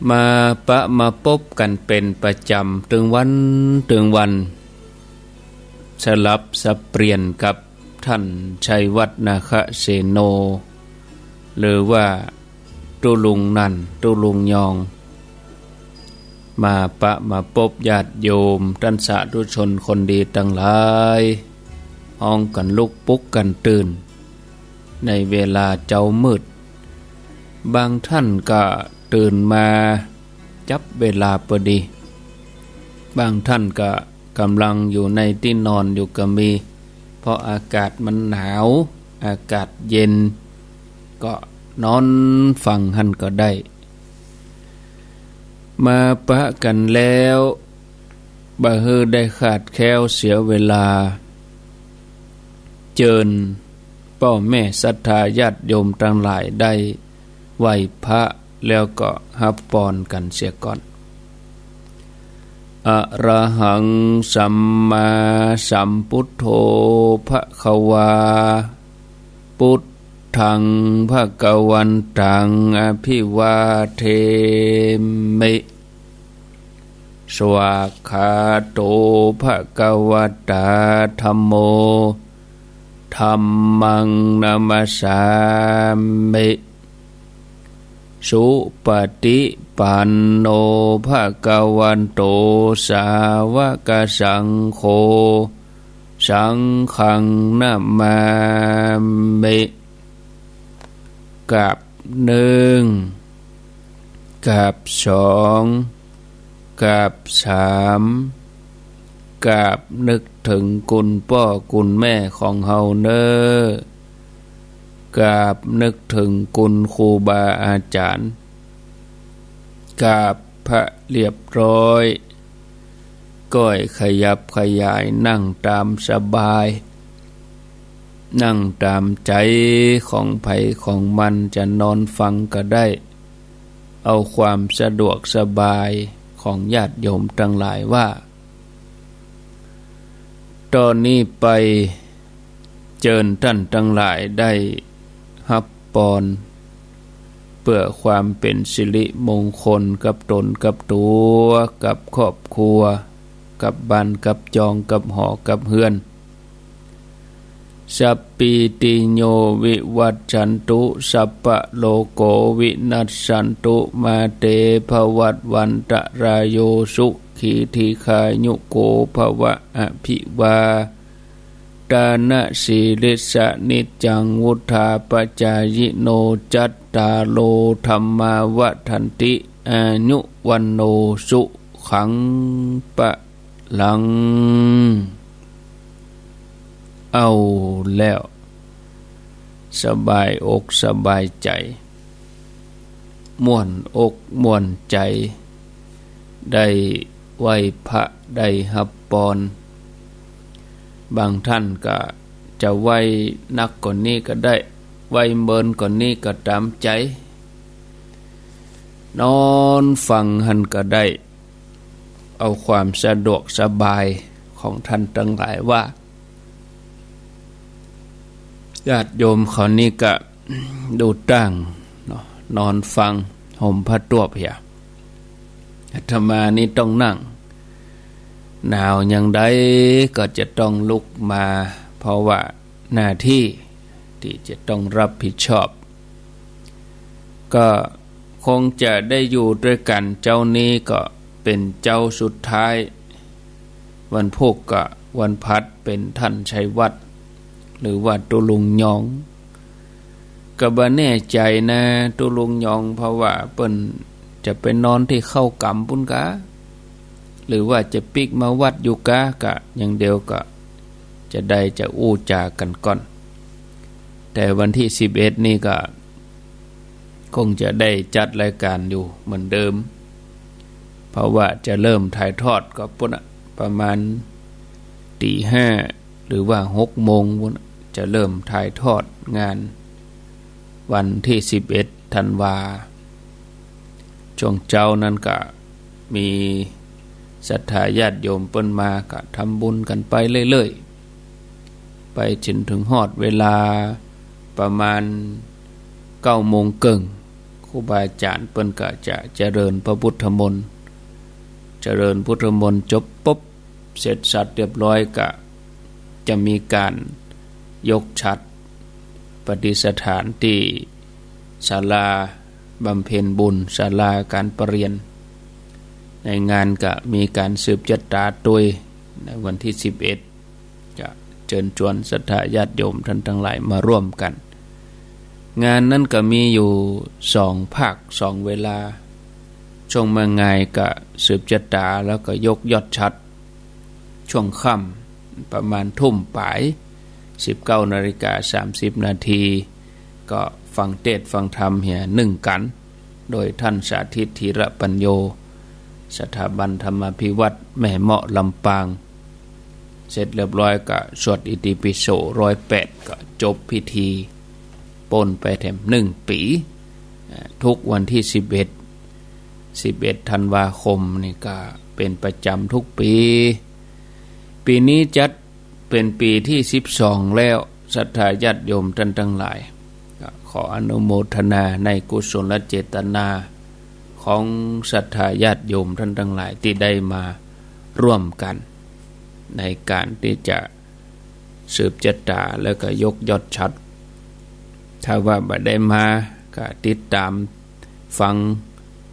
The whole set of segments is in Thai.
มามาพบกันเป็นประจำถึงวันสลับสับเปลี่ยนกับท่านชัยวัฒน์นาคเสโนหรือว่าตุลุงนันตุลุงยองมาพบญาติโยมท่านสาธุชนคนดีทั้งหลายห้องกันลุกปุกกันตื่นในเวลาเจ้ามืดบางท่านก็ตื่นมาจับเวลาพอดีบางท่านก็กำลังอยู่ในที่นอนอยู่ก็มีเพราะอากาศมันหนาวอากาศเย็นก็นอนฟังหันก็ได้มาปะกันแล้วบ่ฮือได้ขาดแคล้วเสียเวลาเจิญพ่อแม่ศรัทธาญาติโยมทั้งหลายได้ไหว้พระแล้วก็รับพรกันเสียก่อนอะระหังสัมมาสัมพุทโธภควาพุทธังภควันตังอภิวาเทมิสวากขาโตภควตาธัมโมธัมมังนามัสสามิสุปฏิปันโนภควันโตสาวกสังโฆสังฆังนะมามิกับหนึ่งกับสองกับสามกับนึกถึงคุณพ่อคุณแม่ของเฮาเนอกราบนึกถึงคุณครูบาอาจารย์กราบพระเรียบร้อยก้อยขยับขยายนั่งตามสบายนั่งตามใจของไผของมันจะนอนฟังก็ได้เอาความสะดวกสบายของญาติโยมทั้งหลายว่าตอนนี้ไปเจิญท่านทั้งหลายได้รับพรเพื่อความเป็นสิริมงคลกับตนกับตัวกับครอบครัวกับบ้านกับจองกับหอกับเฮือนสัพพิติโยวิวัชชันตุสัพพะโลโกวินัสสันตุมาเตภวัตวันตรายโยสุขีทีขายุโกภวะอภิวาตานะสีลิสะนิจังวุธาปจายโนจัตตาโลธรรมาวัฏันติอายุวันโนสุขังปะลังเอาแล้วสบายอกสบายใจม่วนอกม่วนใจได้ไหว้พระได้รับพรบางท่านก็จะไหว้นักกว่านี้ก็ได้ไหว้เมินกว่านี้ก็ตามใจนอนฟังหันก็ได้เอาความสะดวกสบายของท่านทั้งหลายว่าญาติโยมเขานี่ก็ดูตั้งนอนฟังห่มผ้าตัวเพียอาตมานี่ต้องนั่งหนาวอย่างใดก็จะต้องลุกมาเพราะว่าหน้าที่ที่จะต้องรับผิดชอบก็คงจะได้อยู่ด้วยกันเจ้านี้ก็เป็นเจ้าสุดท้ายวันพุธก็วันพัดเป็นท่านชัยวัฒน์หรือว่าตุลุงยองก็บ่แน่ใจนะตุลุงยองเพราะว่าเปิ้นจะไปนอนที่เข้ากำปุ้นกะหรือว่าจะปิกมาวัดอยู่กะกะอย่างเดียวก็จะได้จะอู้จากันก่อนแต่วันที่11นี่ก็คงจะได้จัดรายการอยู่เหมือนเดิมเพราะว่าจะเริ่มถ่ายทอดก็ปุ่นประมาณตี 5หรือว่า6 โมงปุ่นจะเริ่มถ่ายทอดงานวันที่11ธันวาช่วงเจ้านั้นก็มีศรัทธาญาติโยมเปิ้นมาก็ทำบุญกันไปเรื่อยๆไปจนถึงฮอดเวลาประมาณ9 โมงครึ่งครู รูบาอาจารย์เปิ้นก็จะเจริญพระพุทธมนต์เจริญพุทธมนต์จบปุ๊บเสร็จสัตว์เรียบร้อยก็จะมีการยกฉัตรปฏิสถานที่ศาลาบำเพ็ญบุญศาลาการประเรียนในงานก็มีการสืบชะตาตุยในวันที่11จะเชิญชวนศรัทธาญาติโยมท่านทั้งหลายมาร่วมกันงานนั้นก็มีอยู่2ภาค2เวลาช่วงเมื่องายก็สืบชะตาแล้วก็ยกยอดฉัตรช่วงค่ำประมาณทุ่มปลาย 19:30 นาทีก็ฟังเทศน์ฟังธรรมเหี่ยนึ่งกันโดยท่านสาธิตธีระปัญโยสถาบันธรรมภิวัตรแม่เมาะลำปางเสร็จเรียบร้อยก็สวดอิติปิโส108ก็จบพิธีป่นไปแถม1ปีทุกวันที่11ธันวาคมนี่ก็เป็นประจำทุกปีปีนี้จัดเป็นปีที่12แล้วศรัทธาญาติโยมท่านทั้งหลายขออนุโมทนาในกุศลเจตนาของศรัทธาญาติโยมท่านทั้งหลายที่ได้มาร่วมกันในการที่จะสืบชะตาแล้วก็ยกยอดฉัตรถ้าว่าบ่ได้มาก็ติดตามฟัง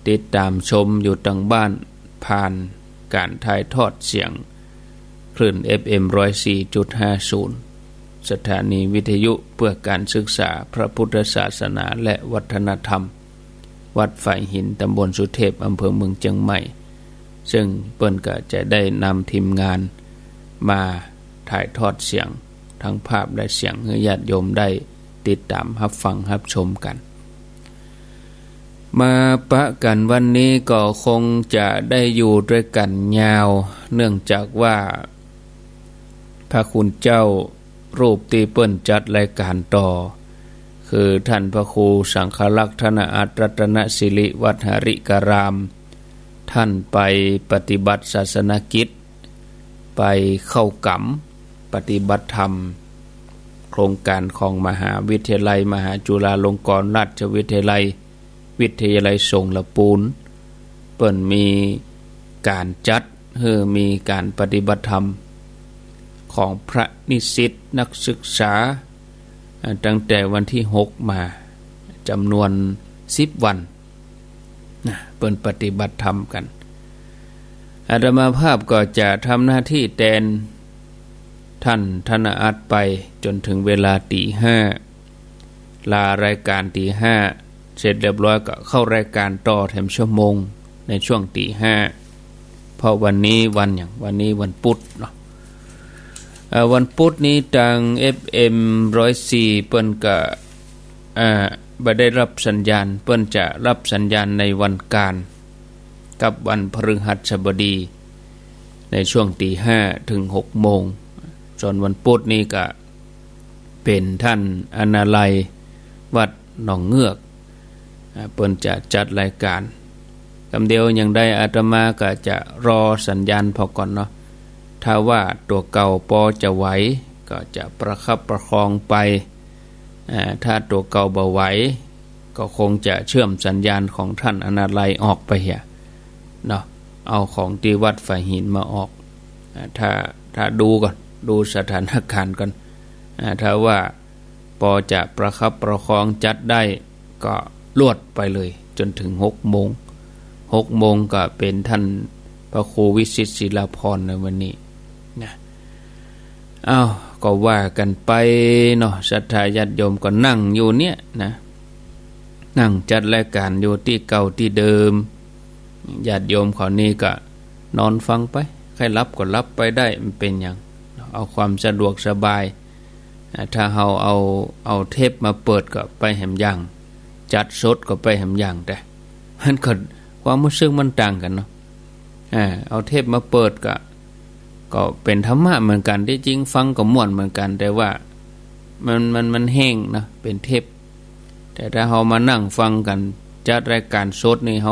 ติดตามชมอยู่ทางบ้านผ่านการถ่ายทอดเสียงคลื่น FM 104.50 สถานีวิทยุเพื่อการศึกษาพระพุทธศาสนาและวัฒนธรรมวัดฝ่ายหินตำบลสุเทพอำเภอเมืองเชียงใหม่ซึ่งเปิ้นก็จะได้นำทีมงานมาถ่ายทอดเสียงทั้งภาพและเสียงให้ญาติโยมได้ติดตามรับฟังรับชมกันมาปะกันวันนี้ก็คงจะได้อยู่ด้วยกันยาวเนื่องจากว่าพระคุณเจ้ารูปที่เปิ้นจัดรายการต่อคือท่านพระครูสังฆลักษณ์ธนอัตรัตนศิริวัดหริการามท่านไปปฏิบัติศาสนกิจไปเข้ากรรมปฏิบัติธรรมโครงการของมหาวิทยาลัยมหาจุฬาลงกรณราชวิทยาลัยวิทยาลัยทรงละปูนเปิ้นมีการจัดมีการปฏิบัติธรรมของพระนิสิตนักศึกษาตั้งแต่วันที่6มาจำนวน10วันเปิ้นปฏิบัติธรรมกันอาตมาภาพก็จะทำหน้าที่แทนท่านธนอัตไปจนถึงเวลาตี 5ลารายการตี 5เสร็จเรียบร้อยก็เข้ารายการต่อแถมชั่วโมงในช่วงตี 5เพราะวันนี้วันนี้วันพุธเนาะวันพุธนี้ทาง FM 104เปิ้นก็บ่ได้รับสัญญาณเปิ้นจะรับสัญญาณในวันการกับวันพฤหัสบดีในช่วงตี 5ถึง 6 โมงส่วนวันพุธนี้ก็เป็นท่านอนาลัยวัดหนองเงือกเปิ้นจะจัดรายการคำเดียวอย่างใดอาตมาก็จะรอสัญญาณพอก่อนเนาะถ้าว่าตัวเก่าพอจะไหวก็จะประคับประคองไปถ้าตัวเก่าบ่ไหวก็คงจะเชื่อมสัญญาณของท่านอนาลัยออกไปเนาะเอาของที่วัดฝ่ายหินมาออกถ้าดูก่อนดูสถานการณ์ก่อนถ้าว่าพอจะประคับประคองจัดได้ก็ลวดไปเลยจนถึง6 โมง6 โมงก็เป็นท่านพระครูวิสิตศิลาภรณ์ในวันนี้นะก็ว่ากันไปเนาะศรัทธาญาติโยมก็นั่งอยู่เนี่ยนะนั่งจัดรายการอยู่ที่เก่าที่เดิมญาติโยมเขานี่ก็นอนฟังไปใครรับก็รับไปได้มันเป็นอย่างเอาความสะดวกสบายถ้าเราเอาเทปมาเปิดก็ไปแหมอย่างจัดสดก็ไปแหมอย่างแต่มันก็ความรู้สึกมันต่างกันเนาะเอาเทปมาเปิดก็เป็นธรรมะเหมือนกันที่จริงฟังก็ม่วนเหมือนกันแต่ว่ามันแห้งนะเป็นเทปแต่ถ้าเรามานั่งฟังกันจัดรายการสดนี่เร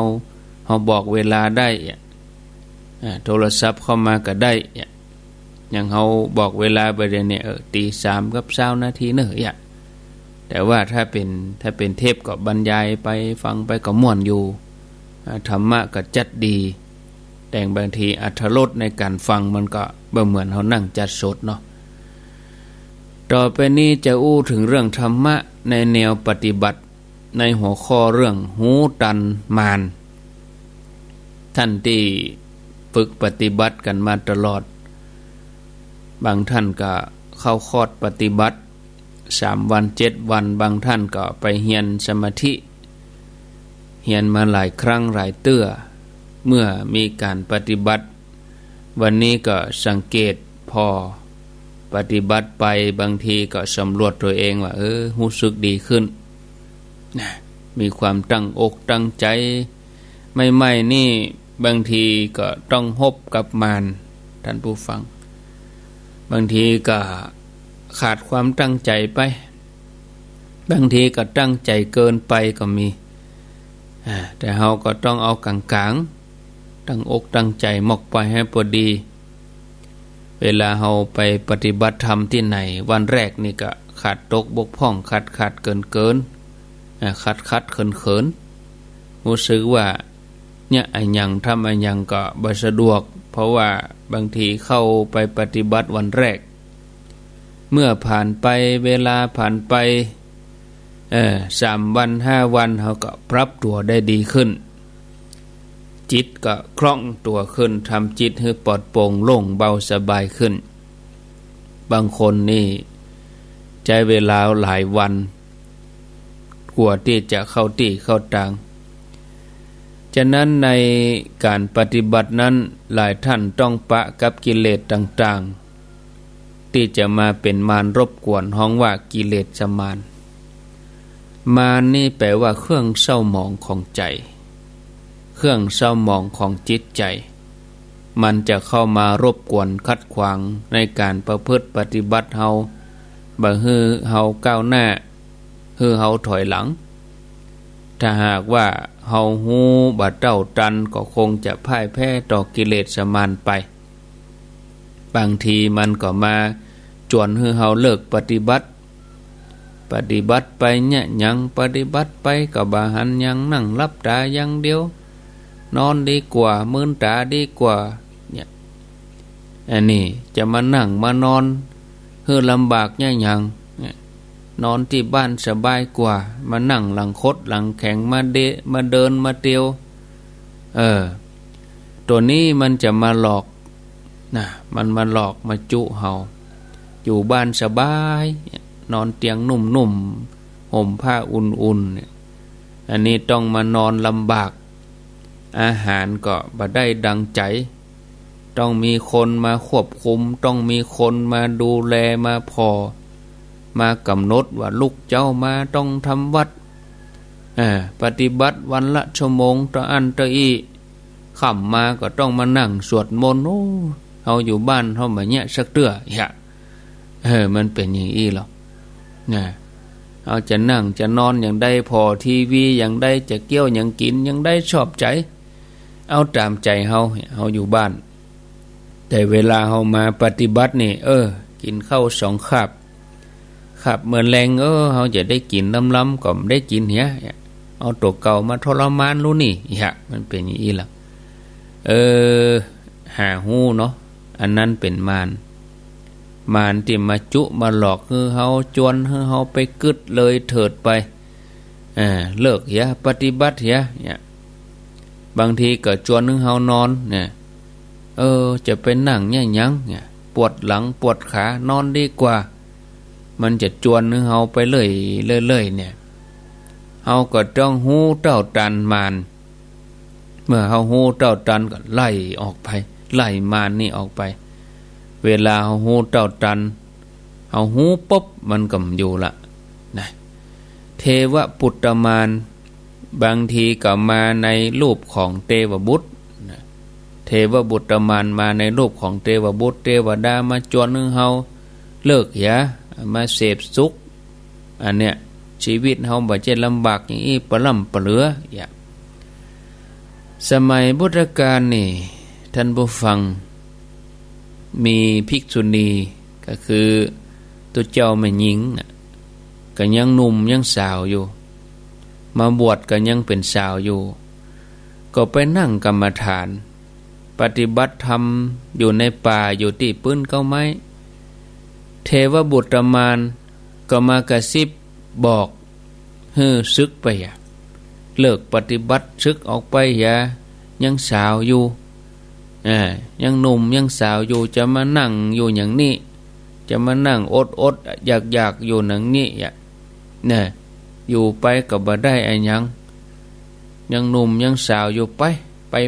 าบอกเวลาได้โทรศัพท์เข้ามาก็ได้อย่างเราบอกเวลาไปเนี่ยตี 3 กับ 20 นาทีเนอะ แต่ว่าถ้าเป็นเทพก็บรรยายไปฟังไปก็ม่วนอยู่ธรรมะก็จัดดีแต่บางทีอรรถรสในการฟังมันก็เหมือนเขานั่งจัดสดเนาะต่อไปนี้จะอู้ถึงเรื่องธรรมะในแนวปฏิบัติในหัวข้อเรื่องหูตันมารท่านที่ฝึกปฏิบัติกันมาตลอดบางท่านก็เข้าคอร์สปฏิบัติ3 วัน7 วันบางท่านก็ไปเรียนสมาธิเรียนมาหลายครั้งหลายเตื้อเมื่อมีการปฏิบัติวันนี้ก็สังเกตพอปฏิบัติไปบางทีก็สำรวจตัวเองว่ารู้สึกดีขึ้นมีความตั้งอกตั้งใจไม่นี่บางทีก็ต้องพบกับมารท่านผู้ฟังบางทีก็ขาดความตั้งใจไปบางทีก็ตั้งใจเกินไปก็มีแต่เราก็ต้องเอากลางๆตั้งอกตั้งใจหมกไปให้พอดีเวลาเราไปปฏิบัติธรรมที่ไหนวันแรกนี่ก็ขาดตกบกพร่องขาดเกินขัดเขินรู้สึกว่าเนี่ยไอ้ยังทำไอ้ยังก็บ่สะดวกเพราะว่าบางทีเข้าไปปฏิบัติวันแรกเมื่อผ่านไปเวลาผ่านไป3 วัน5 วันเขาก็ปรับตัวได้ดีขึ้นจิตก็คล่องตัวขึ้นทำจิตให้ปลอดโปร่งโล่งเบาสบายขึ้นบางคนนี่ใช้เวลาหลายวันกว่าที่จะเข้าที่เข้าทางฉะนั้นในการปฏิบัตินั้นหลายท่านต้องปะกับกิเลสต่างๆที่จะมาเป็นมารรบกวนห้องว่ากิเลสมารมารนี่แปลว่าเครื่องเศร้าหมองของใจเครื่องเศร้าหมองของจิตใจมันจะเข้ามารบกวนขัดขวางในการประพฤติปฏิบัติเฮาบ่ฮือเฮาก้าวหน้าฮือเฮาถอยหลังถ้าหากว่าเฮาฮู้บ่เต้าตันก็คงจะพ่ายแพ้ต่อกิเลสมารไปบางทีมันก็มาจวนให้เฮาเลิกปฏิบัติไปเนี่ยยังปฏิบัติไปก็บ่หันยังนั่งหลับตาอย่างเดียวนอนดีกว่ามื้นตาดีกว่าเนี่ยอันนี้จะมานั่งมานอนให้ลำบากเนี่ยยังนอนที่บ้านสบายกว่ามานั่งหลังคดหลังแข็งมาเดินมาเตียวตัวนี้มันจะมาหลอกนะมันมาหลอกมาจุเฮาอยู่บ้านสบายนอนเตียงนุ่มๆห่มผ้าอุ่นๆอันนี้ต้องมานอนลำบากอาหารก็บ่ได้ดังใจต้องมีคนมาควบคุมต้องมีคนมาดูแลมาพอมากำหนดว่าลูกเจ้ามาต้องทำวัดปฏิบัติวันละชั่วโมงต่ออันต่ออีค่ำมาก็ต้องมานั่งสวดมนต์เอาอยู่บ้านเขามาเนี่ยสักเตื้อมันเป็นอย่างอี้หรอกเอาจะนั่งจะนอนอย่างได้พอทีวีอย่างได้จะเกี่ยวอย่างกินอย่างได้ชอบใจเอาตามใจเฮาอยู่บ้านแต่เวลาเฮามาปฏิบัตินี่กินข้าว2 คาบเหมือนแรงเฮาจะได้กินล้ำๆก็ได้กินเหี้ยเอาตัวเก่ามาทรมานรู้นี่มันเป็นอย่างนี้ล่ะหาหู้เนาะอันนั้นเป็นมารที่มาจุมาหลอกคือเฮาจวนคือเฮาไปกึดเลยเถิดไปเลิกปฏิบัติเนี่ยบางทีก็จวนคือเฮานอนเนี่ยจะไปนั่งเนี่ยยังเนี่ยปวดหลังปวดขานอนดีกว่ามันจะจวนเฮาไปเลยเนี่ยเฮาก็ต้องฮู้เต้าตันมารเมื่อเฮาฮู้เต้าตันก็ไล่ออกไปไล่มารนี่ออกไปเวลาเฮาฮู้เต้าตันเฮาฮู้ปุ๊บมันก็อยู่ละนะเทวปุตตมารบางทีก็มาในรูปของเทวบุตรเทวบุตรมารมาในรูปของเทวบุตรเทวดามาจวนเฮาเลิกมาเสพสุขอันเนี้ยชีวิตเฮาบ่จะลำบากอย่างนี้ปล่ำปเหลือสมัยพุทธกาลนี่ท่านผู้ฟังมีภิกษุณีก็คือตัวเจ้าแม่หญิง ก็ยังหนุ่มยังสาวอยู่มาบวชก็ยังเป็นสาวอยู่ก็ไปนั่งกรรมฐานปฏิบัติธรรมอยู่ในป่าอยู่ที่ปื้นเก้าไม้เทวบุตรมารก็มากระซิบบอกซึกไปเลิกปฏิบัติซึกออกไปยังสาวอยู่ยังหนุ่มยังสาวอยู่จะมานั่งอยู่อย่างนี้จะมานั่งอดอยากอยู่หนังนี้เนี่ยอยู่ไปก็บ่ได้ไอ้ยังหนุ่มยังสาวอยู่ไป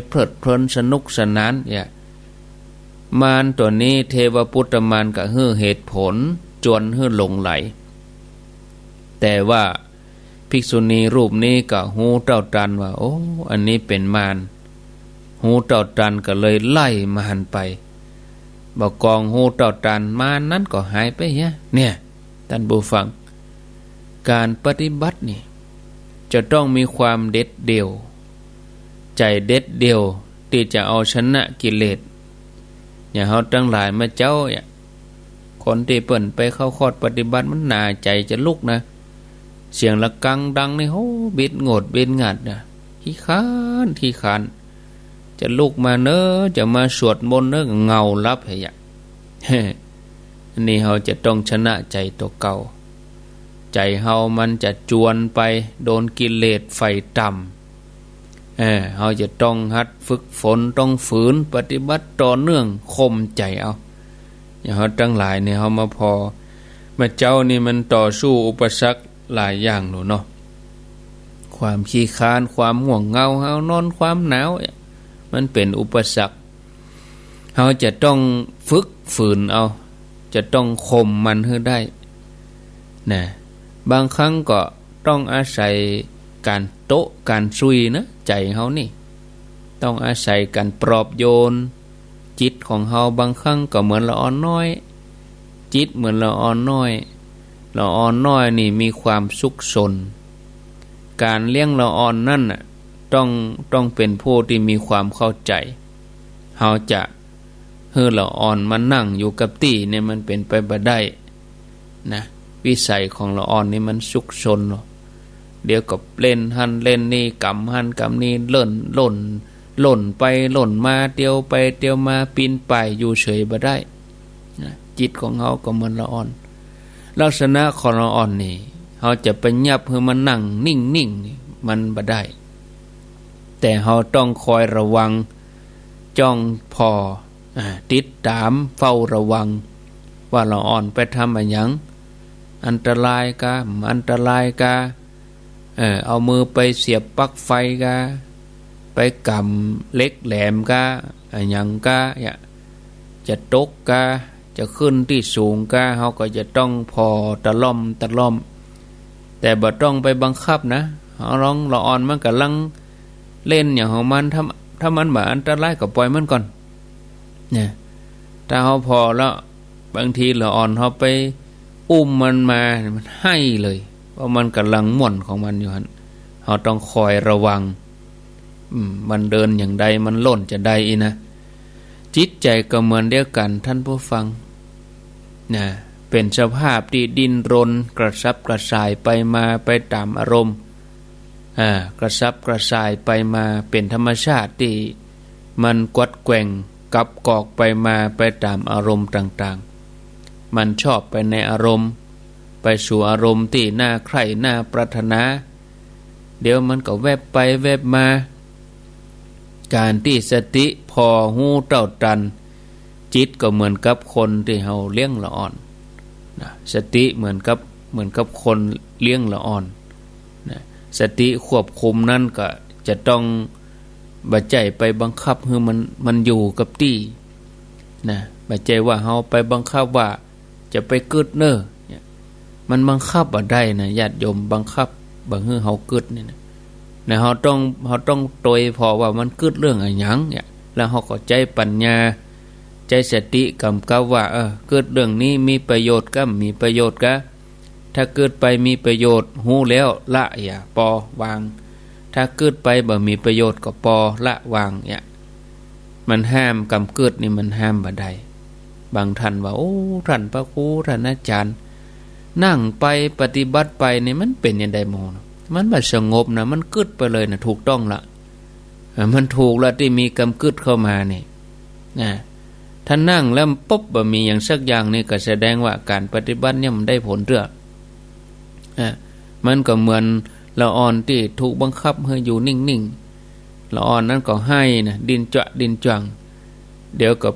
เพลิดเพลินสนุกสนานมารตัวนี้เทวปุตตมารก็เหตุผลจวนหลงไหลแต่ว่าภิกษุณีรูปนี้ก็หูเต้าตันว่าโอ้อันนี้เป็นมารหูเต้าตันก็เลยไล่มารไปบอกกองหูเต้าตันมารนั้นก็หายไปเนี่ยท่านผู้ฟังการปฏิบัตินี่จะต้องมีความเด็ดเดี่ยวใจเด็ดเดี่ยวที่จะเอาชนะกิเลสอย่างเขาทั้งหลายมาเจ้าคนที่เปิ่นไปเข้าคอร์สปฏิบัติมันหนาใจจะลุกนะเสียงระฆังดังในโหบิดโงดบิดงัดนะขี้ขานจะลุกมาเนอะจะมาสวดมนต์เนอะเงารับอันนี้เขาจะต้องชนะใจตัวเก่าใจเฮามันจะจวนไปโดนกิเลสไฟต่ำเฮาจะต้องหัดฝึกฝนต้องฝืนปฏิบัติต่อเนื่องข่มใจเอาอย่างเฮาทั้งหลายเนี่ยเฮามาพอมาเจ้านี่มันต่อสู้อุปสรรคหลายอย่างหนูเนาะความขี้คร้านความห่วงเงาเฮานอนความหนาวมันเป็นอุปสรรคเฮาจะต้องฝึกฝืนเอาจะต้องข่มมันให้ได้นะบางครั้งก็ต้องอาศัยการโตะการซุยนะใจเฮานี่ต้องอาศัยการปลอบโยนจิตของเฮาบางครั้งก็เหมือนละอ่อนน้อยจิตเหมือนละอ่อนน้อยละอ่อนน้อยนี่มีความสุขสนการเลี้ยงละอ่อนนั่นต้องเป็นผู้ที่มีความเข้าใจเฮาจะละอ่อนมานั่งอยู่กับที่เนี่ยมันเป็นไปบ่ได้นะวิสัยของละอ่อนนี่มันสุขสนเดี๋ยวก็เล่นหันเล่นนี่กำหันกำนี่หล่นไปหล่นมาเตียวไปเตียวมาปีนไปอยู่เฉยบ่ได้นะจิตของเฮาก็เหมือนละอ่อนลักษณะของละอ่อนนี่เฮาจะไปยับให้มันนั่งนิ่งนี่มันบ่ได้แต่เฮาต้องคอยระวังจ้องพอติดตามเฝ้าระวังว่าละอ่อนไปทำอะไรหยังอันตรายกะอันตรายกะเอามือไปเสียบปลั๊กไฟกะไปกำเล็กแหลมกะหยังกะจะตกกะจะขึ้นที่สูงกะเฮาก็จะต้องพอตะล่อมแต่บ่ต้องไปบังคับนะเฮาลองละอ่อนมันกำลังเล่นอย่างของมันถ้ามันบ่อันตรายก็ปล่อยมันก่อนเนี่ยถ้าเฮาพอแล้วบางทีละอ่อนเฮาไปอุ้มมันมามันให้เลยเพราะมันกำลังม่วนของมันอยู่หั่นเฮาต้องคอยระวังมันเดินอย่างใดมันหล่นจะได้อีนะจิตใจก็เหมือนเดียวกันท่านผู้ฟังนะเป็นสภาพที่ดิ้นรนกระซับกระส่ายไปมาไปตามอารมณ์กระซับกระส่ายไปมาเป็นธรรมชาติที่มันกวัดแกว่งกับกอกไปมาไปตามอารมณ์ต่างๆมันชอบไปในอารมณ์ไปสู่อารมณ์ที่น่าใคร่น่าปรารถนาเดี๋ยวมันก็แวบไปแวบมาการที่สติพอหูเต้าตันจิตก็เหมือนกับคนที่เฮาเลี้ยงละอ่อนนะสติเหมือนกับคนเลี้ยงละอ่อนนะสติควบคุมนั่นก็จะต้องบ่ใจไปบังคับให้มันอยู่กับที่นะบ่ใจว่าเฮาไปบังคับว่าจะไปกึดเน้อมันบังคับบ่ได้นะญาติโยมบังคับบ่ให้เฮากึดนี่นะเฮาต้องโดยพอว่ามันกึดเรื่องอะไรหยังแล้วเฮาก็ใจปัญญาใจสติกำกับว่าเกิดเรื่องนี้มีประโยชน์ก็มีประโยชน์ก็ถ้าเกิดไปมีประโยชน์หูแล้วละปอวางถ้าเกิดไปบ่มีประโยชน์ก็ปอละวางมันห้ามกำเกิดนี่มันห้ามบ่ได้บางท่านว่าโอ้ท่านพระครูท่านอาจารย์ นั่งไปปฏิบัติไปเนี่ยมันเป็นยังไงโมนะมันแบบสงบนะมันกึดไปเลยนะถูกต้องละมันถูกละที่มีกำกึดเข้ามาเนี่ยนะถ้านั่งแล้วปุ๊บแบบมีอย่างสักอย่างนี่ก็แสดงว่าการปฏิบัติเนี่ยมันได้ผลเรื่อมันก็เหมือนละอ่อนที่ถูกบังคับให้อยู่นิ่งๆละอ่อนนั้นก็ให้นะดินจะดินจังเดี๋ยวก็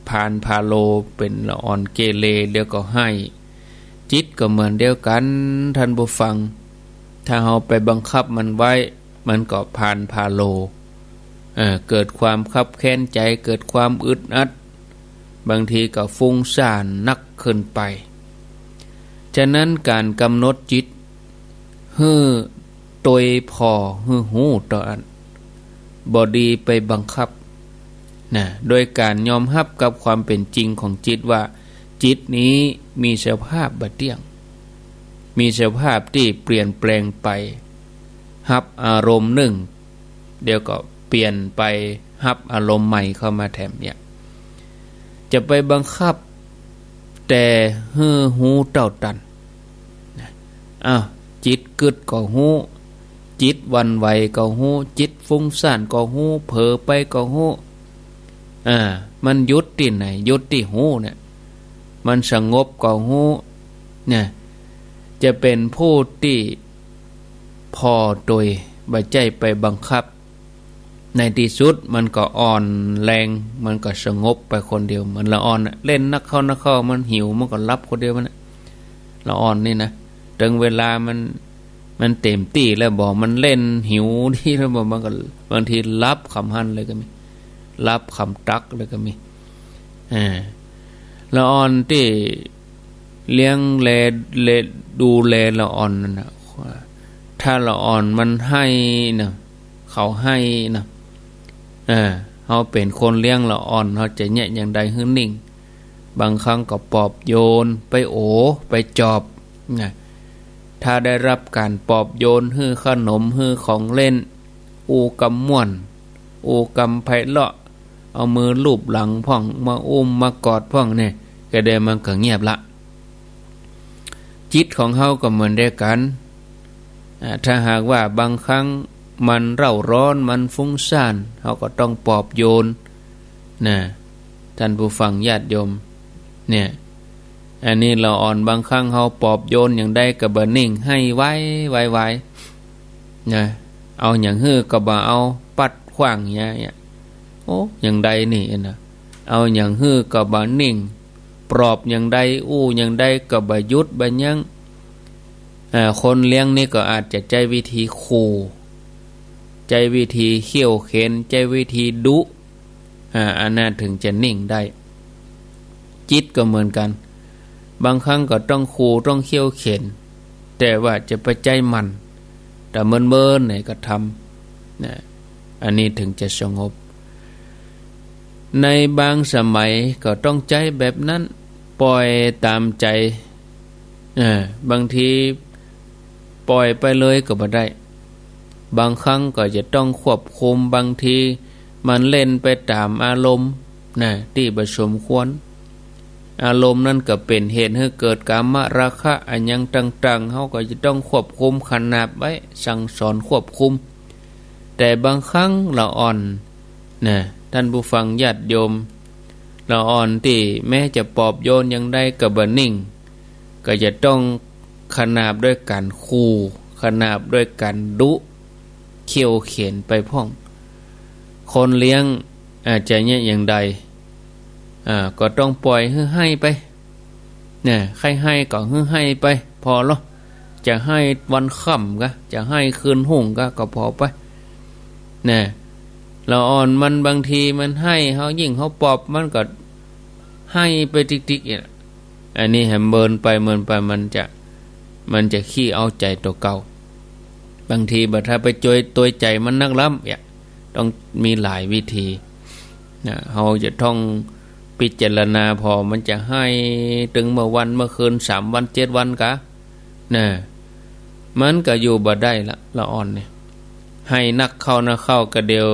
ผ่านพาโลเป็นละอ่อนเกเรเดี๋ยวก็ให้จิตก็เหมือนเดียวกันท่านผู้ฟังถ้าเราไปบังคับมันไว้มันก็ผ่านพาโลเกิดความคับแค้นใจเกิดความอึดอัดบางทีก็ฟุ้งซ่านนักขึ้นไปฉะนั้นการกำหนดจิตฮื้อตวยพอฮื้อหูต่ออันบอดีไปบังคับนะโดยการยอมรับกับความเป็นจริงของจิตว่าจิตนี้มีสภาพบัดเที่ยงมีสภาพที่เปลี่ยนแปลงไปรับอารมณ์หนึ่งเดี๋ยวก็เปลี่ยนไปรับอารมณ์ใหม่เข้ามาแถมเนี่ยจะไปบังคับแต่ฮื้อหูเต้าตันจิตกึดก็หูจิตวันไหวก็หูจิตฟุ้งซ่านก็หูเผลอไปก็หูมันยุดที่ไหนยุดที่หูเนี่ยมันสงบก็หูเนี่ยจะเป็นผู้ที่พอโดยบัใจไปบังคับในที่สุดมันก็อ่อนแรงมันก็สงบไปคนเดียวมันละอ่อนเล่นนักเข้ามันหิวมันก็รับคนเดียวมันละอ่อนนี่นะถึงเวลามันเต็มที่แล้วบอกมันเล่นหิวที่แล้วบอกมันก็บางทีรับคำหันเลยก็มีรับคำตักเลยก็มีละอ่อนที่เลี้ยงเลดูแลละอ่อนนั่นนะถ้าละอ่อนมันให้นะเขาให้นะเขาเป็นคนเลี้ยงละอ่อนเขาจะแยะอย่างใดหื้อนิ่งบางครั้งก็ปอบโยนไปโอไปจอบนะถ้าได้รับการปอบโยนฮื้อขนมฮื้อของเล่นอูกำม่วนอูกำไพเราะเอามือลูบหลังพ่องมาอุ้มมากอดพ่องเนี่ยก็ได้มันก็เงียบละจิตของเฮาก็เหมือนเดียวกันถ้าหากว่าบางครั้งมันเร่าร้อนมันฟุ้งซ่านเฮาก็ต้องปอบโยนนะท่านผู้ฟังญาติโยมเนี่ยอันนี้เราอ่อนบางครั้งเฮาปอบโยนอย่างใดก็บ่นิ่งให้ไว้นะเอาอย่างฮื้อก็บ่เอาปัดขว้างเนี่ยโอ้อย่างใดนี่นะเอาอย่างฮื้อก็บ่นิ่งปลอบอย่างใดอย่างใดก็บ่หยุดบ่ยั้งคนเลี้ยงนี่ก็อาจจะใจวิธีขู่ใจวิธีเขี่ยวเข็นใจวิธีดุอันนั้นถึงจะนิ่งได้จิตก็เหมือนกันบางครั้งก็ต้องขู่ต้องเขี่ยวเข็นแต่ว่าจะไปใจมันแต่เมินเนี่ยก็ทำนะอันนี้ถึงจะสงบในบางสมัยก็ต้องใจแบบนั้นปล่อยตามใจบางทีปล่อยไปเลยก็บ่ได้บางครั้งก็จะต้องควบคุมบางทีมันเล่นไปตามอารมณ์นะที่บ่สมควรอารมณ์นั้นก็เป็นเหตุให้เกิดกามราคะอันยังต่างๆเฮาก็จะต้องควบคุมขนาบไว้สั่งสอนควบคุมแต่บางครั้งละอ่อนนะท่านผู้ฟังญาติโยมละอ่อนที่แม้จะปอบโยนอย่างใดก็บ่นิ่งก็จะต้องขนาบด้วยการขู่ขนาบด้วยการดุเขี่ยวเข็นไปพ่องคนเลี้ยงอาจจะเนี่ยอย่างใดก็ต้องปล่อยให้ไปเนี่ยใครให้ก็ให้ไปพอแล้วจะให้วันค่ำก็จะให้คืนหุ่งก็พอไปเนี่ยเราอ่อนมันบางทีมันให้เขายิ่งเขาปอบมันก็ให้ไปติ๊กๆอันนี้แหมเมินไปมันจะขี้เอาใจตัวเก่าบางทีถ้าไปจอยตัวใจมันนักล้ำต้องมีหลายวิธีนะเราจะต้องพิจารณาพอมันจะให้ถึงเมื่อวันเมื่อคืน3 วัน 7 วันกะนะมันก็อยู่บ่ได้ละอ่อนเนี่ยให้นักเข้าก็เดียว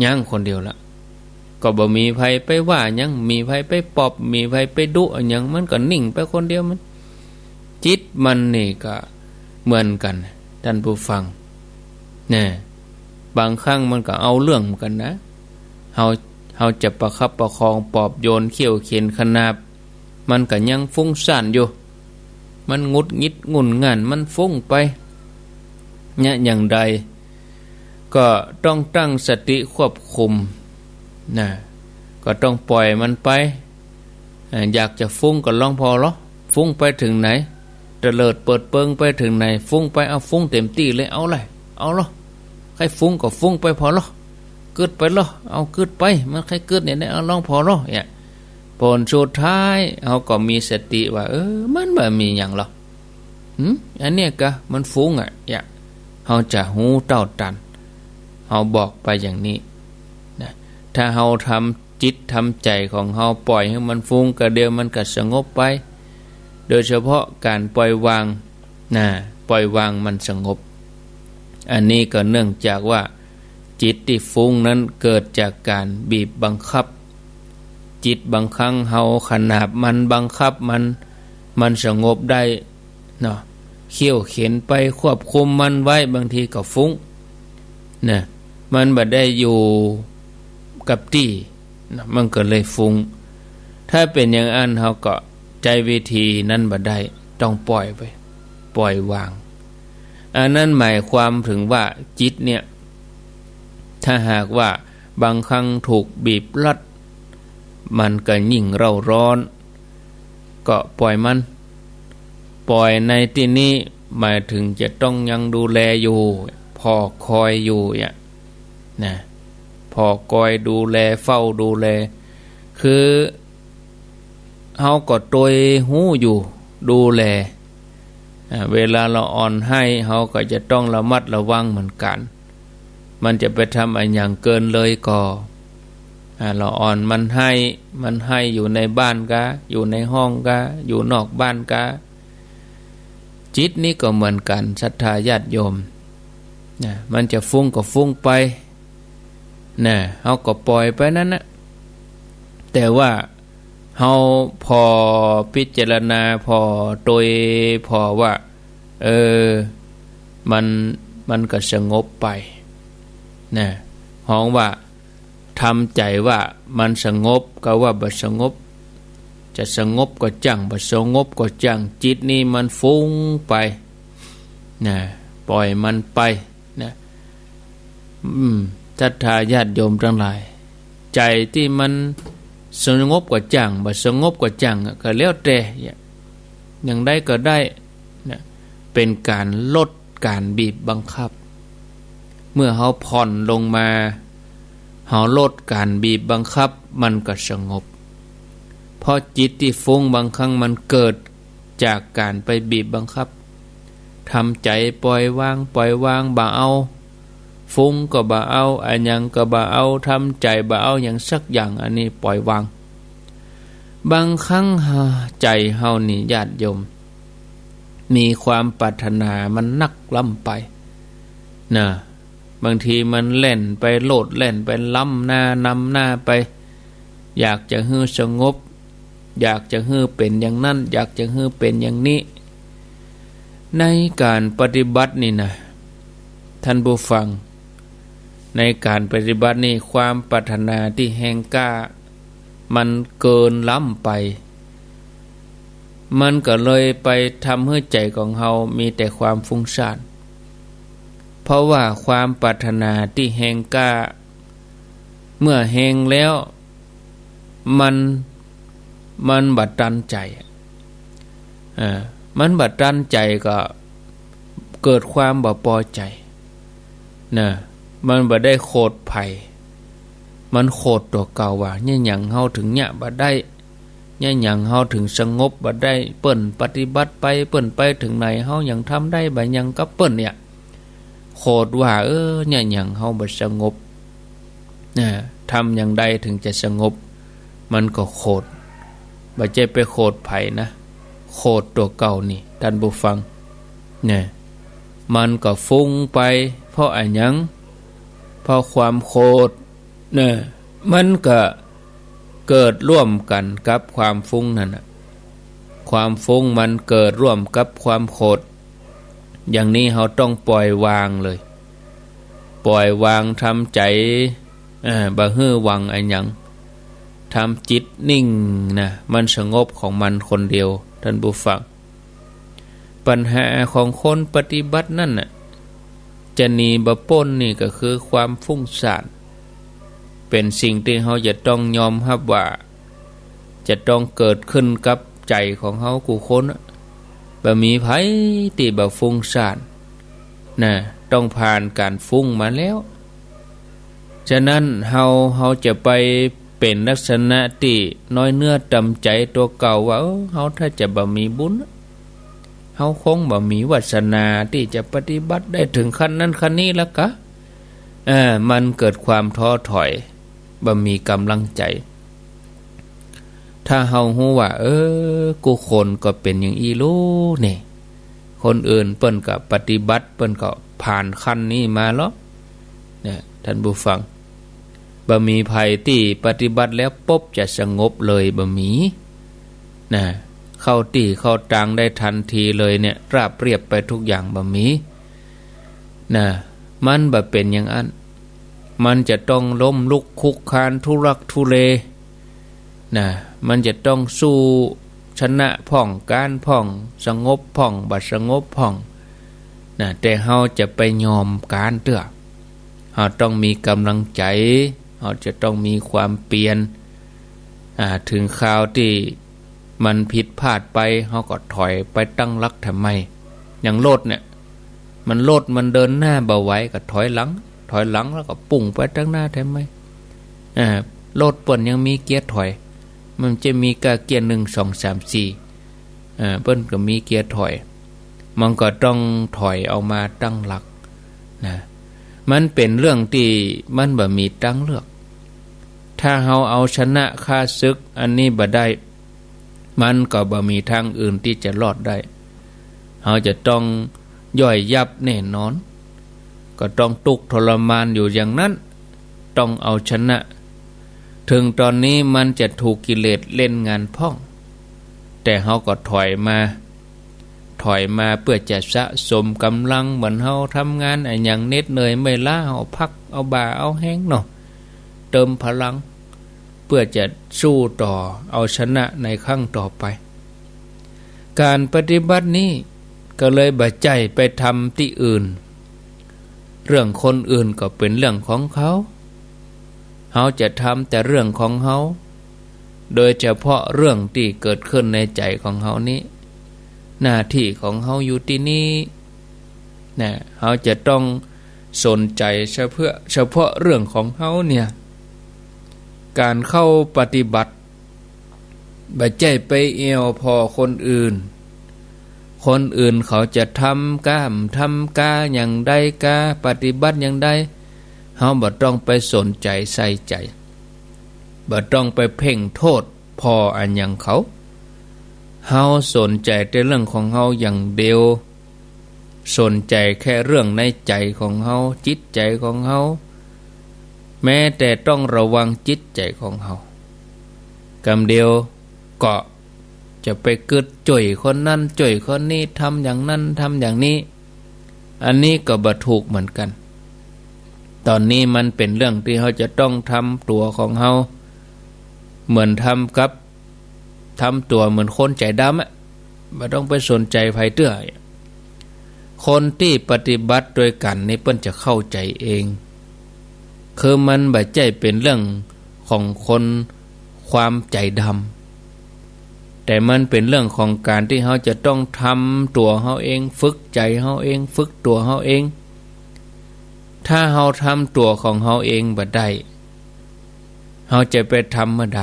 ยั้งคนเดียวละก็บ่มีไผไปว่ายังมีไผไปปอบมีไผไปดุยังมันก็นิ่งไปคนเดียวมัน จิตมันนี่ก็เหมือนกันท่านผู้ฟังเนี่ยบางครั้งมันก็เอาเรื่องเหมือนกันนะเฮาจะประคับประคองปลอบโยนเขี่ยวเข็นขนาบมันก็ยังฟุ้งซ่านอยู่มันงุดงิดงุ่นง่านมันฟุ้งไปเนี่ยอย่างใดก็ต้องตั้งสติควบคุมนะก็ต้องปล่อยมันไปอยากจะฟุ้งก็ลองพอหรอฟุ้งไปถึงไหนเตลิดเปิดเปิงไปถึงไหนฟุ้งไปเอาฟุ้งเต็มที่เลยเอาหรอใครฟุ้งก็ฟุ้งไปพอหรอเกิดไปหรอเอาเกิดไปมันใครเกิดเนี่ยเอาลองพอหรอเนี่ยผลสุดท้ายเขาก็มีสติว่ามันแบบมีอย่างหรออันเนี้ยกะมันฟุ้งอย่าเขาจะหูเต้าตันเขาบอกไปอย่างนี้นะถ้าเขาทำจิตทำใจของเขาปล่อยให้มันฟุ้งก็เดียวมันก็สงบไปโดยเฉพาะการปล่อยวางปล่อยวางมันสงบอันนี้ก็เนื่องจากว่าจิตที่ฟุ้งนั้นเกิดจากการบีบบังคับจิตบางครั้งเฮาขนาบมันบังคับมันสงบได้เนาะเขี่ยวเข็นไปควบคุมมันไว้บางทีก็ฟุ้งนะมันบ่ได้อยู่กับที่นะมันก็เลยฟุ้งถ้าเป็นอย่างนั้นเฮาก็ใจวิธีนั้นบ่ได้ต้องปล่อยไปปล่อยวางอันนั้นหมายความถึงว่าจิตเนี่ยถ้าหากว่าบางครั้งถูกบีบรัดมันก็ยิ่งเร่าร้อนก็ปล่อยมันปล่อยในที่นี้หมายถึงจะต้องยังดูแลอยู่พอคอยอยู่นะพอคอยดูแลเฝ้าดูแลคือเฮาก็ตวยหูอยู่ดูแลเวลาเราอ่อนให้เฮาก็จะต้องระมัดระวังเหมือนกันมันจะไปทำอะไรอย่างเกินเลยก็เราอ่อนมันให้อยู่ในบ้านกะอยู่ในห้องกะอยู่นอกบ้านกะจิตนี้ก็เหมือนกันศรัทธาญาติโยมมันจะฟุ้งก็ฟุ้งไปเฮาก็ปล่อยไปนั่นนะแต่ว่าเฮาพอพิจารณาพอโดยพอว่ามันก็สงบไปห้องว่าทำใจว่ามันสงบก็ว่าบ่สงบจะสงบก็จังบ่สงบก็จังจิตนี่มันฟุ้งไปปล่อยมันไปศรัทธาญาติโยมทั้งหลายใจที่มันสงบก็จังบ่สงบก็จังก็แล้วแต่อย่างใดก็ได้เป็นการลดการบีบบังคับเมื่อเฮาผ่อนลงมาเฮาลดการบีบบังคับมันก็สงบเพราะจิตที่ฟุ้งบางครั้งมันเกิดจากการไปบีบบังคับทำใจปล่อยวางบ่เอาฟุ้งก็บ่เอาอันยังก็บ่เอาทำใจบ่เอาอย่างสักอย่างอันนี้ปล่อยวางบางครั้งใจเฮานี่ญาติโยมมีความปรารถนามันนักล้ำไปบางทีมันเล่นไปโลดเล่นไปล้ำหน้านำหน้าไปอยากจะให้สงบอยากจะให้เป็นอย่างนั้นอยากจะให้เป็นอย่างนี้ในการปฏิบัตินี่นะท่านผู้ฟังในการปฏิบัตินี่ความปรารถนาที่แห่งกล้ามันเกินล้ำไปมันก็เลยไปทำให้ใจของเฮามีแต่ความฟุ้งซ่านเพราะว่าความปรารถนาที่แห่งกล้าเมื่อแห่งแล้วมันบัดตันใจมันบัดตันใจก็เกิดความบ่พอใจมันบ่ได้โคตรภัยมันโคตรตัวเก่าว่าเนี่ยหยังเฮาถึงเนี่ยบ่ได้เนี่ยหยังเฮาถึงสงบบ่ได้เปิ้นปฏิบัติไปเปิ้นไปถึงไหนเฮายังทำได้บ่ยังกับเปิ้นเนี่ยโคตรว่าเนี่ยหยังเฮาบ่สงบทำอย่างใดถึงจะสงบมันก็โคตรบ่ใช่ไปโคตรไผนะโคตรตัวเก่านี่ท่านผู้ฟังมันก็ฟุ้งไปเพราะอันหยังเพราะความโคตรมันก็เกิดร่วมกันกับความฟุ้งนั่น ความฟุ้งมันเกิดร่วมกับความโกรธอย่างนี้เราต้องปล่อยวางเลยปล่อยวางทำใจบ่ฮื้อหวังอันหยังทำจิตนิ่งนะมันสงบของมันคนเดียวท่านผู้ฟังปัญหาของคนปฏิบัตินั่นน่ะจะหนีบ่พ้นนี่ก็คือความฟุ้งซ่านเป็นสิ่งที่เราจะต้องยอมรับว่าจะต้องเกิดขึ้นกับใจของเฮากูคนบ่มีไผที่บ่ฟุ้งซ่านนะต้องผ่านการฟุ้งมาแล้วฉะนั้นเฮาจะไปเป็นลักษณะที่น้อยเนื้อต่ำใจตัวเก่าว่าเฮาถ้าจะบ่มีบุญเฮาคงบ่มีวาสนาที่จะปฏิบัติได้ถึงขั้นนั้นขั้นนี้แล้วกะมันเกิดความท้อถอยบ่มีกำลังใจถ้าเฮาฮู้ว่ากูคนก็เป็นอย่างอีรู้นี่คนอื่นเปิ้นก็ปฏิบัติเปิ้นก็ผ่านขั้นนี้มาแล้วเนี่ยท่านผู้ฟังบ่มีภัยที่ปฏิบัติแล้วปุ๊บจะสงบเลยบ่มีนะเข้าที่เข้าตางได้ทันทีเลยเนี่ยราบเรียบไปทุกอย่างบ่มีนะมันบ่เป็นอย่างนั้นมันจะต้องล้มลุกคุกคานทุรักทุเลนะมันจะต้องสู้ชนะพ่องการพ่องสงบพ่องบัดสงบพ่องนะแต่เฮาจะไปยอมการเตื้อเฮาต้องมีกำลังใจเฮาจะต้องมีความเปลี่ยนถึงคราวที่มันผิดพลาดไปเฮาก็ถอยไปตั้งหลักทำไมอย่างรถเนี่ยมันรถมันเดินหน้าบ่ไหวก็ถอยหลังแล้วก็ปุ่งไปตั้งหน้าทำไมรถเปิ้นยังมีเกียร์ถอยมันจะมีกะเกียร์1 2 3 4เปิ้นก็มีเกียร์ถอยมันก็ต้องถอยเอามาตั้งหลักนะมันเป็นเรื่องที่มันบ่มีตั้งเลือกถ้าเฮาเอาชนะข้าศึกอันนี้บ่ได้มันก็บ่มีทางอื่นที่จะรอดได้เฮาจะต้องย่อยยับแน่นอนก็ต้องทุกข์ทรมานอยู่อย่างนั้นต้องเอาชนะถึงตอนนี้มันจะถูกกิเลสเล่นงานพ่องแต่เฮาก็ถอยมาเพื่อจะสะสมกำลังเหมือนเฮาทำงานอย่างเหน็ดเหนื่อยไม่ล้าเฮาพักเอาบ่าเอาแห้งเนาะเติมพลังเพื่อจะสู้ต่อเอาชนะในครั้งต่อไปการปฏิบัตินี้ก็เลยบ่ใจไปทำที่อื่นเรื่องคนอื่นก็เป็นเรื่องของเขาเฮาจะทำแต่เรื่องของเฮาโดยเฉพาะเรื่องที่เกิดขึ้นในใจของเฮานี้หน้าที่ของเฮาอยู่ที่นี่นะเฮาจะต้องสนใจเฉพาะเรื่องของเฮาเนี่ยการเข้าปฏิบัติบ่ใจไปเอวพอคนอื่นเขาจะทำกาอย่างใดกาปฏิบัติอย่างใดเฮาบ่ต้องไปสนใจใส่ใจบ่ต้องไปเพ่งโทษพออันหยังเขาเฮาสนใจแต่เรื่องของเฮาอย่างเดียวสนใจแค่เรื่องในใจของเฮาจิตใจของเฮาแม้แต่ต้องระวังจิตใจของเฮากำเดียวก็จะไปกึดจ่อยคนนั้นจ่อยคนนี้ทำอย่างนั้นทำอย่างนี้อันนี้ก็บ่ถูกเหมือนกันตอนนี้มันเป็นเรื่องที่เฮาจะต้องทำตัวของเฮาเหมือนทำตัวเหมือนคนใจดำบ่ต้องไปสนใจไผเตื้อคนที่ปฏิบัติด้วยกันนี่เปิ้นจะเข้าใจเองคือมันบ่ใจเป็นเรื่องของคนความใจดำแต่มันเป็นเรื่องของการที่เฮาจะต้องทำตัวเฮาเองฝึกใจเฮาเองฝึกตัวเฮาเองถ้าเฮาทำตัวของเฮาเองบ่ได้เฮาจะไปทำเมื่อใด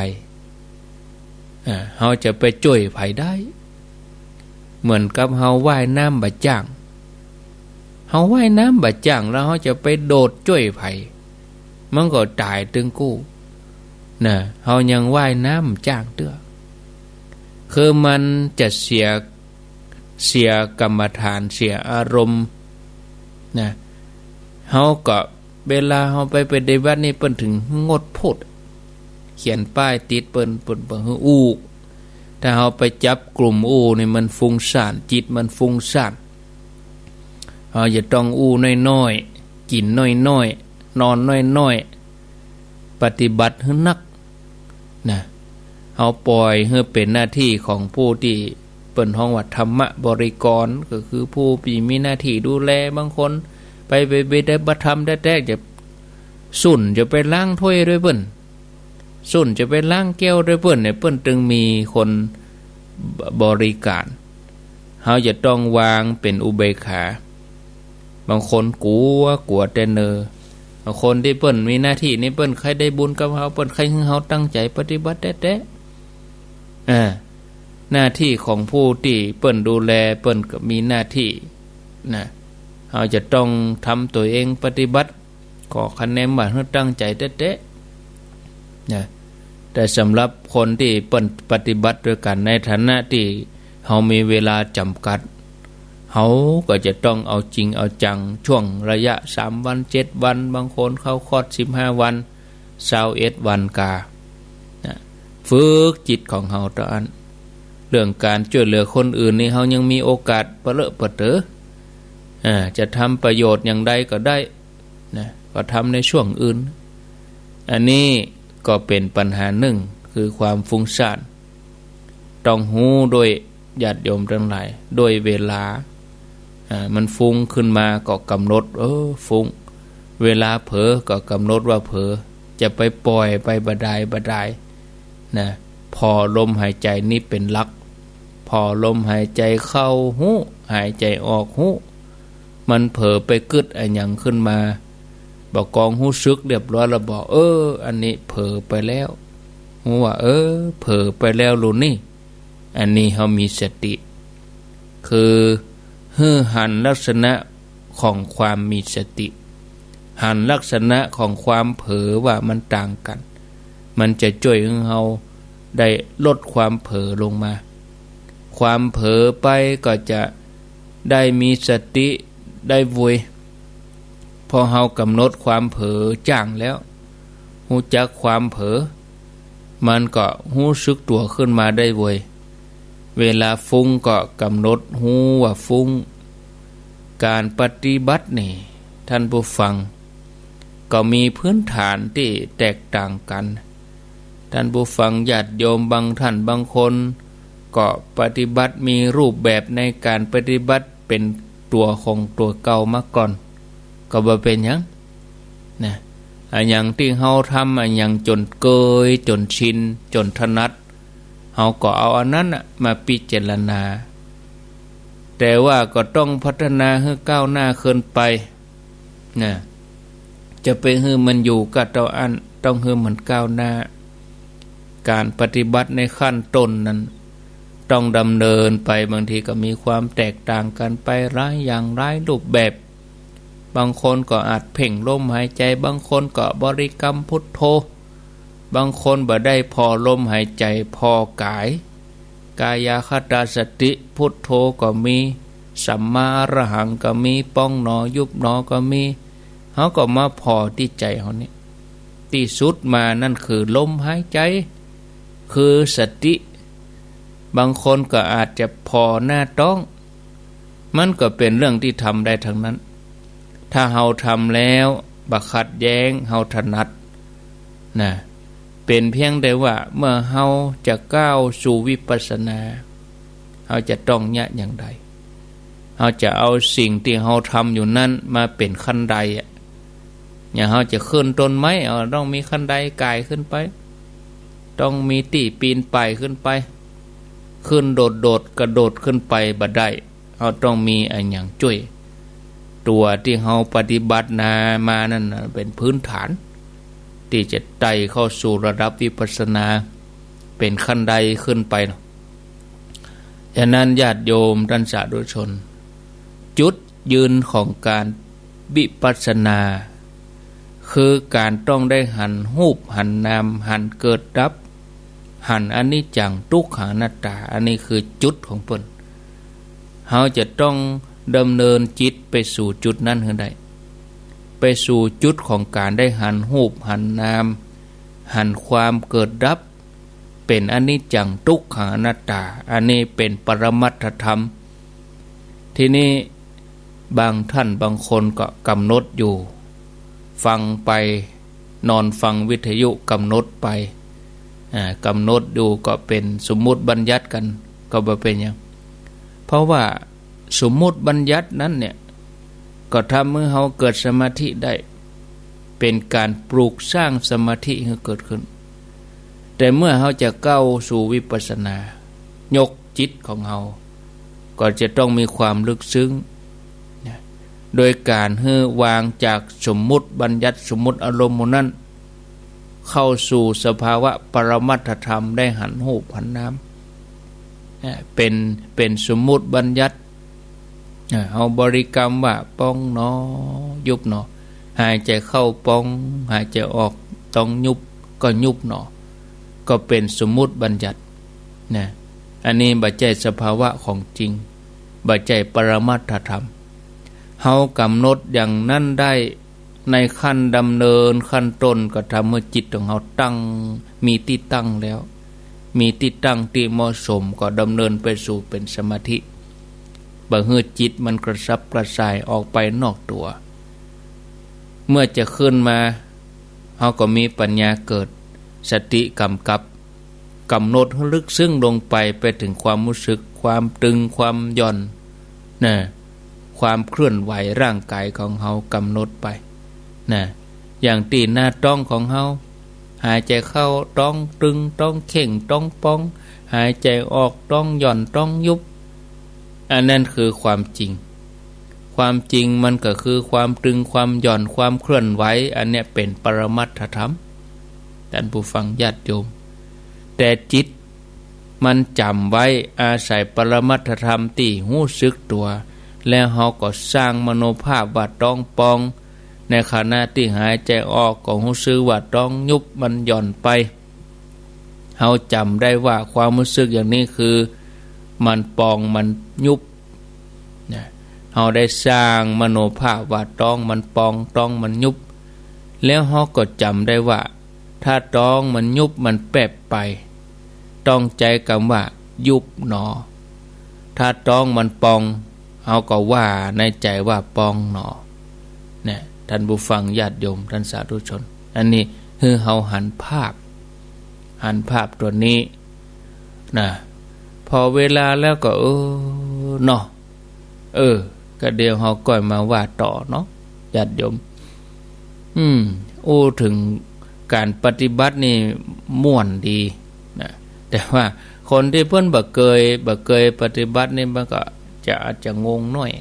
เฮาจะไปช่วยไผได้เหมือนกับเฮาว่ายน้ำบ่จ้างเฮาว่ายน้ำบ่จ้างแล้วเฮาจะไปโดดช่วยไผมันก็ตายตึงกู้น่ะเฮายังว่ายน้ำจ้างเตื้อคือมันจะเสียกรรมฐานเสียอารมณ์นะเฮาก็เวลาเฮาไปปฏิบัตินี่เปิ้นถึงงดพูดเขียนป้ายติดเปิ้นบ่ฮู้ ถ้าเราไปจับกลุ่มอู้นี่มันฟุ้งซ่านจิตมันฟุ้งซ่านเราจะต้องอู้น้อยๆกินน้อยๆนอนน้อยๆปฏิบัติให้นักนะเอาปล่อยให้เป็นหน้าที่ของผู้ที่เปิ่นห้องว่าธรรมะบริกรก็คือผู้มีหน้าที่ดูแลบางคนไปได้บัตรธรรมแท้ๆจะสุ่นจะไปล้างถ้วยด้วยเปิ้นสุ่นจะไปล้างแก้วด้วยเปิ้นเนี่ยเปิ้นจึงมีคนบริการเขาจะต้องวางเป็นอุเบกขาบางคนกลัวแต่เนอบางคนที่เปิ้นมีหน้าที่นี่เปิ้นใครได้บุญกับเขาเปิ้นใครให้เขาตั้งใจปฏิบัติแท้หน้าที่ของผู้ที่เปิ้นดูแลเปิ้นก็มีหน้าที่นะเราจะต้องทำตัวเองปฏิบัติขอคะแนนว่าให้ตั้งใจแท้ๆนะแต่สำหรับคนที่เปิ้นปฏิบัติด้วยกันในฐานะที่เขามีเวลาจำกัดเขาก็จะต้องเอาจริงเอาจังช่วงระยะ3วัน7วันบางคนเข้าคอร์ส15วัน21วันกานะฝึกจิตของเขาตอนเรื่องการช่วยเหลือคนอื่นนี่เขายังมีโอกาสเปรอะเปรอจะทำประโยชน์อย่างใดก็ได้นะก็ทำในช่วงอื่นอันนี้ก็เป็นปัญหาหนึ่งคือความฟุ้งซ่านต้องหูโดยญาติโยมทั้งหลายโดยเวลามันฟุ้งขึ้นมาก็กำหนดฟุ้งเวลาเผลอก็กำหนดว่าเผลอจะไปปล่อยไปบดายนะพอลมหายใจนี่เป็นหลักพอลมหายใจเข้าหูหายใจออกหูมันเผลอไปกึดอะไรอย่างขึ้นมาบอกกองหูซึกเรียบร้อยแล้วบอกอันนี้เผลอไปแล้วหูว่าเผลอไปแล้วรู้นี่อันนี้เขามีสติคือหันลักษณะของความมีสติหันลักษณะของความเผลอว่ามันต่างกันมันจะช่วยให้เราได้ลดความเผลอลงมาความเผลอไปก็จะได้มีสติได้วุยพอเรากำหนดความเผลอจ้างแล้วรู้จักความเผลอมันก็รู้สึกตัวขึ้นมาได้วุยเวลาฟุ้งก็กำหนดหูว่าฟุ้งการปฏิบัตินี่ท่านผู้ฟังก็มีพื้นฐานที่แตกต่างกันท่านผู้ฟังญาติโยมบางท่านบางคนก็ปฏิบัติมีรูปแบบในการปฏิบัติเป็นตัวของตัวเก่ามาก่อนก็บ่เป็นหยังนะอันอย่างที่เฮาทำอันอย่างจนเกยจนชินจนถนัดเฮาก็เอาอันนั้นมาพิจารณาแต่ว่าก็ต้องพัฒนาให้ก้าวหน้าขึ้นไปนะจะไปให้มันอยู่กับเจ้าอันต้องให้มันก้าวหน้าการปฏิบัติในขั้นต้นนั้นต้องดำเนินไปบางทีก็มีความแตกต่างกันไปหลายอย่างหลายรูปแบบบางคนก็อาจเพ่งลมหายใจบางคนก็บริกรรมพุทโธบางคนบ่ได้พอลมหายใจพอกายกายคตาสติพุทโธก็มีสัมมาอรหังก็มีป้องหนอยุบหนอก็มีเขาก็มาพอที่ใจเขานี่ที่สุดมานั่นคือลมหายใจคือสติบางคนก็อาจจะพอหน้าต้องมันก็เป็นเรื่องที่ทำได้ทั้งนั้นถ้าเฮาทำแล้วบักขัดแย้งเฮาถนัดนะเป็นเพียงแต่ว่าเมื่อเฮาจะก้าวสู่วิปัสสนาเฮาจะต้องยะอย่างใดเฮาจะเอาสิ่งที่เฮาทำอยู่นั้นมาเป็นขั้นใดอย่างเฮาจะขึ้นต้นไม้ต้องมีขั้นใดกายขึ้นไปต้องมีที่ปีนป่ายขึ้นไปขึ้นโดดกระโดดขึ้นไปบ่ได้เฮาต้องมีอันอย่างช่วยตัวที่เฮาปฏิบัติมานั่นเป็นพื้นฐานที่จะไต่เข้าสู่ระดับวิปัสสนาเป็นขั้นใดขึ้นไปฉะนั้นญาติโยมท่านสาธุชนจุดยืนของการวิปัสสนาคือการต้องได้หันรูปหันนามหันเกิดดับหันอนิจจังทุกขังอนัตตาอันนี้คือจุดของเพิ่นเฮาจะต้องดำเนินจิตไปสู่จุดนั้นให้ได้ไปสู่จุดของการได้หันรูปหันนามหันความเกิดดับไป เป็นอนิจจังทุกขังอนัตตาอันนี้เป็นปรมัตถธรรมทีนี้บางท่านบางคนก็กำหนดอยู่ฟังไปนอนฟังวิทยุกำหนดไปกำหนดดูก็เป็นสมมุติบัญญัติกันก็บ่เป็นหยังเพราะว่าสมมุติบัญญัตินั้นเนี่ยก็ทำเมื่อเฮาเกิดสมาธิได้เป็นการปลูกสร้างสมาธิให้เกิดขึ้นแต่เมื่อเฮาจะก้าวสู่วิปัสสนายกจิตของเฮาก็จะต้องมีความลึกซึ้งโดยการให้วางจากสมมุติบัญญัติสมมุติอารมณ์นั้นเข้าสู่สภาวะปรมัตถธรรมได้หันหูหันน้ำเป็นสมมุติบัญญัติเอาบริกรรมว่าป้องหนอยุบหนอหายใจเข้าป้องหายใจออกต้องยุบก็ยุบหนอก็เป็นสมมุติบัญญัตินะอันนี้บัจจัยสภาวะของจริงบัจจัยปรมัตถธรรมเฮากำหนดอย่างนั้นได้ในขั้นดำเนินขั้นต้นก็ทำเมื่อจิตของเฮาตั้งมีที่ตั้งแล้วมีที่ตั้งที่เหมาะสมก็ดำเนินไปสู่เป็นสมาธิบ่ให้จิตมันกระซับกระส่ายออกไปนอกตัวเมื่อจะขึ้นมาเฮาก็มีปัญญาเกิดสติกำกับกำหนดให้ลึกซึ้งลงไปถึงความรู้สึกความตึงความหย่อนนะความเคลื่อนไหวร่างกายของเฮากำหนดไปนะอย่างตีหน้าต้องของเฮาหายใจเข้าต้องตึงต้องเข่งต้องป้องหายใจออกต้องหย่อนต้องยุบอันนั้นคือความจริงความจริงมันก็คือความตึงความหย่อนความเคลื่อนไหวอันเนี้ยเป็นปรมัตถธรรมท่านผู้ฟังญาติโยมแต่จิตมันจำไว้อาศัยปรมัตถธรรมที่รู้สึกตัวแล้วเฮาก็สร้างมโนภาพว่าต้องปองในขณะที่หายใจออกก็รู้สึกว่าต้องยุบมันหย่อนไปเฮาจำได้ว่าความรู้สึกอย่างนี้คือมันปองมันยุบนะเฮาได้สร้างมโนภาพว่าต้องมันปองต้องมันยุบแล้วเฮาก็จำได้ว่าถ้าต้องมันยุบมันแปรไปต้องใจคำว่ายุบหนอถ้าต้องมันปองเฮาก็ว่าในใจว่าปองหนอเนี่ยท่านผู้ฟังญาติโยมท่านสาธุชนอันนี้คือเฮาหันภาพตัวนี้นะพอเวลาแล้วก็เนาะก็เดี๋ยวเฮาก่อยมาว่าต่อเนาะญาติโยมถึงการปฏิบัตินี่ม่วนดีนะแต่ว่าคนที่เพิ่นบ่เคยปฏิบัตินี่มันก็อาจจะงงหน่อย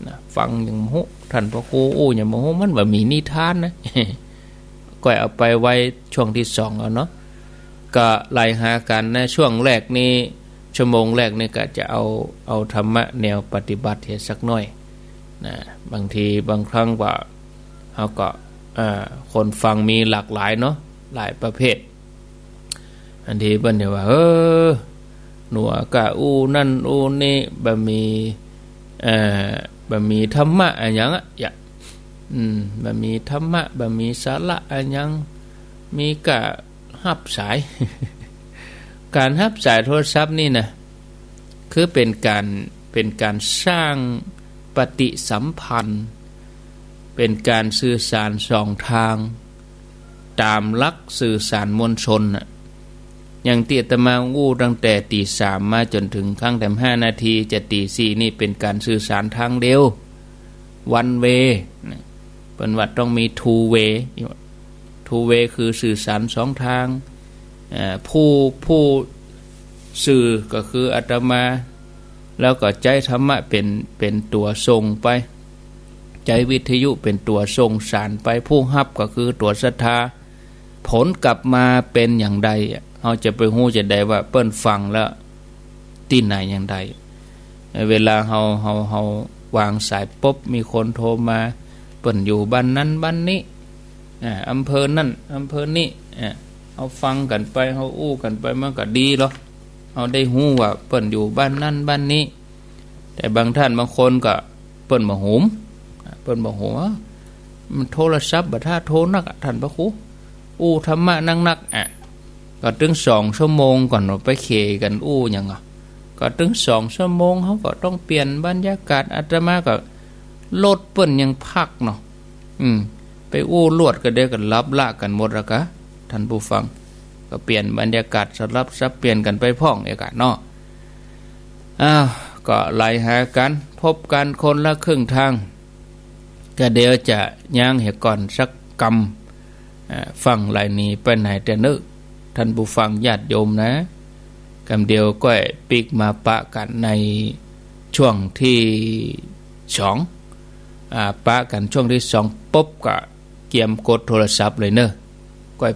นะฟังอย่างโหท่านพระครูอย่างโหมันบ่มีนิทานนะ ก็เอาไปไว้ช่วงที่2เอาเนาะก็ไล่หากันในช่วงแรกนี้ชั่วโมงแรกนี่ก็จะเอาธรรมะแนวปฏิบัติเฮ็ดสักหน่อยนะบางทีบางครั้งว่าเฮาก็คนฟังมีหลากหลายเนาะหลายประเภทอันที่เพิ่นเนี่ยว่าหนัวกะนั่นนี่บ่มีธรรมะอันหยังอ่ะบ่มีธรรมะบ่มีสาระอันหยังมีกะรับสาย การรับสายโทรศัพท์นี่นะคือเป็นการสร้างปฏิสัมพันธ์เป็นการสื่อสารสองทางตามหลักสื่อสารมวลชนน่ะอย่างที่อาตมาตั้งแต่ตี 3มาจนถึงครั้งแต่5นาทีจะตี 4นี่เป็นการสื่อสารทางเดียว one way เป็นว่าต้องมี two way two way คือสื่อสาร2ทางผู้สื่อก็คืออาตมาแล้วก็ใจธรรมะเป็นตัวส่งไปใจวิทยุเป็นตัวส่งสารไปผู้รับก็คือตัวศรัทธาผลกลับมาเป็นอย่างใดเฮาจะไปฮู้จะได้ว่าเปิ้นฟังแล้วที่ไหนอย่างใดเวลาเฮาวางสายปุ๊บมีคนโทรมาเปิ้นอยู่บ้านนั้นบ้านนี้อำเภอนั้นอำเภอนี้เอาฟังกันไปเฮาอู้กันไปมันก็ดีเนาะเฮาได้ฮู้ว่าเปิ้นอยู่บ้านนั้นบ้านนี้แต่บางท่านบางคนก็เปิ้นบ่ฮู้มันโทรศัพท์บ่ท่าโทรนักท่านพระครูธรรมะนัก ก็ถึง2 ชั่วโมงก่อนไปเคกันหยังก็ถึง2 ชั่วโมงเขาก็ต้องเปลี่ยนบรรยากาศอาตมาก็รถเปิ้นยังพักเนาะไปลวดก็เดี๋ยวก็ลับละกันหมดแล้วกะท่านผู้ฟังก็เปลี่ยนบรรยากาศสลับซับเปลี่ยนกันไปพ้องอากาศเนาะก็ไล่หากันพบกันคนละครึ่งทางก็เดี๋ยวจะย่างเหตุก่อนสักกำฟังไล่นี้ไปไหนแต่นึกท่านผู้ฟังญาติโยมนะกำเดียวก็ปีกมาปะกันในช่วงที่2ปะกันช่วงที่2ปุ๊บก็เกียมกดโทรศัพท์เลยเนอะ